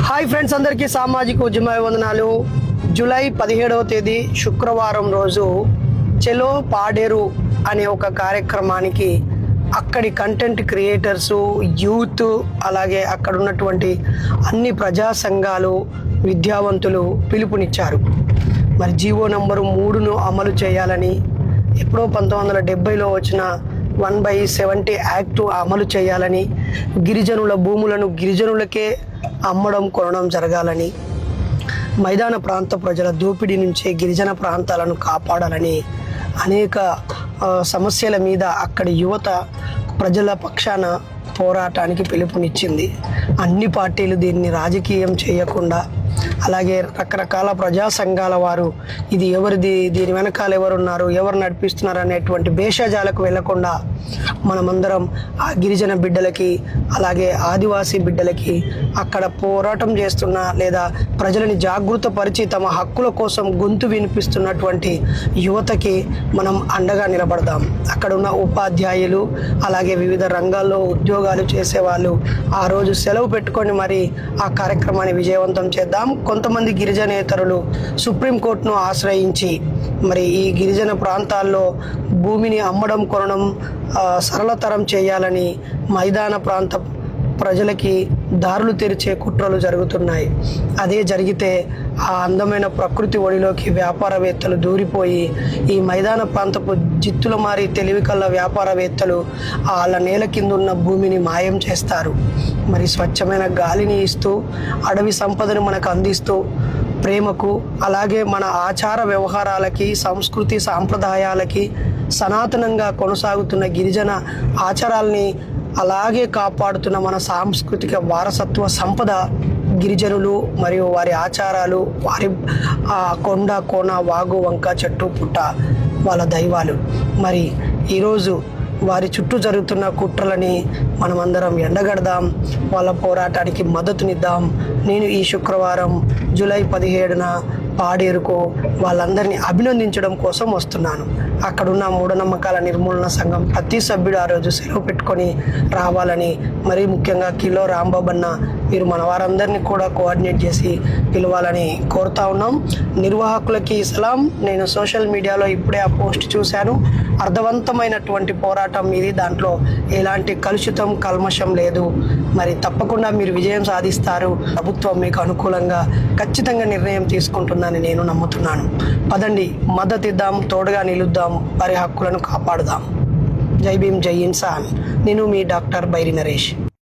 Hi friends, అందరికీ సామాజిక ఉద్యమ వందనాలు. జూలై 17వ తేదీ శుక్రవారం రోజు చెలో పాడేరు అనే ఒక కార్యక్రమానికి అక్కడి కంటెంట్ క్రియేటర్సు, యూత్, అలాగే అక్కడ ఉన్నటువంటి అన్ని ప్రజా సంఘాలు, విద్యావంతులు పిలుపునిచ్చారు. మరి జీవో నంబరు 3ను అమలు చేయాలని, ఎప్పుడో 1970లో వచ్చిన 1/70 యాక్టు అమలు చేయాలని, గిరిజనుల భూములను గిరిజనులకే అమ్మడం కొనడం జరగాలని, మైదాన ప్రాంత ప్రజల దోపిడీ నుంచే గిరిజన ప్రాంతాలను కాపాడాలని అనేక సమస్యల మీద అక్కడి యువత ప్రజల పక్షాన పోరాటానికి పిలుపునిచ్చింది. అన్ని పార్టీలు దీన్ని రాజకీయం చేయకుండా, అలాగే రకరకాల ప్రజా సంఘాల వారు ఇది ఎవరిది, దీని వెనకాల ఎవరున్నారు, ఎవరు నడిపిస్తున్నారు అనేటువంటి భేషజాలకు వెళ్లకుండా మనమందరం ఆ గిరిజన బిడ్డలకి, అలాగే ఆదివాసీ బిడ్డలకి, అక్కడ పోరాటం చేస్తున్న లేదా ప్రజలని జాగృతపరిచి తమ హక్కుల కోసం గొంతు వినిపిస్తున్నటువంటి యువతకి మనం అండగా నిలబడదాం. అక్కడ ఉన్న ఉపాధ్యాయులు, అలాగే వివిధ రంగాల్లో ఉద్యోగాలు చేసేవాళ్ళు ఆ రోజు సెలవు పెట్టుకొని మరి ఆ కార్యక్రమాన్ని విజయవంతం చేద్దాం. కొంతమంది గిరిజనేతరులు సుప్రీంకోర్టును ఆశ్రయించి మరి ఈ గిరిజన ప్రాంతాల్లో భూమిని అమ్మడం కొనడం సరళతరం చేయాలని మైదాన ప్రాంత ప్రజలకి దారులు తెరిచే కుట్రలు జరుగుతున్నాయి. అదే జరిగితే ఆ అందమైన ప్రకృతి ఒడిలోకి వ్యాపారవేత్తలు దూరిపోయి ఈ మైదాన ప్రాంతపు జిత్తుల మారి తెలివి కల్ల వ్యాపారవేత్తలు వాళ్ళ నేల కింద ఉన్న భూమిని మాయం చేస్తారు. మరి స్వచ్ఛమైన గాలిని ఇస్తూ, అడవి సంపదను మనకు అందిస్తూ, ప్రేమకు, అలాగే మన ఆచార వ్యవహారాలకి, సంస్కృతి సాంప్రదాయాలకి, సనాతనంగా కొనసాగుతున్న గిరిజన ఆచారాల్ని అలాగే కాపాడుతున్న మన సాంస్కృతిక వారసత్వ సంపద గిరిజనులు మరియు వారి ఆచారాలు, వారి కొండ కోన వాగు వంక చెట్టు పుట్ట వాళ్ళ దైవాలు. మరి ఈరోజు వారి చుట్టూ జరుగుతున్న కుట్రలని మనమందరం ఎండగడదాం, వాళ్ళ పోరాటానికి మద్దతునిద్దాం. నేను ఈ శుక్రవారం జూలై 17న పాడేరుకు వాళ్ళందరినీ అభినందించడం కోసం వస్తున్నాను. అక్కడున్న మూఢనమ్మకాల నిర్మూలన సంఘం ప్రతి సభ్యుడు ఆ రోజు సెలవు పెట్టుకొని రావాలని, మరీ ముఖ్యంగా కిలో రాంబాబన్న మీరు మన వారందరినీ కూడా కోఆర్డినేట్ చేసి పిలవాలని కోరుతా ఉన్నాం. నిర్వాహకులకి సలాం. నేను సోషల్ మీడియాలో ఇప్పుడే ఆ పోస్ట్ చూశాను. అర్థవంతమైనటువంటి పోరాటం ఇది, దాంట్లో ఎలాంటి కలుషితం కల్మషం లేదు. మరి తప్పకుండా మీరు విజయం సాధిస్తారు. ప్రభుత్వం మీకు అనుకూలంగా ఖచ్చితంగా నిర్ణయం తీసుకుంటుందని నేను నమ్ముతున్నాను. పదండి, మద్దతు ఇద్దాం, తోడుగా నిలుద్దాం, వారి హక్కులను కాపాడుదాం. జై భీమ్, జై ఇన్సాన్. నేను మీ డాక్టర్ బైరి నరేష్.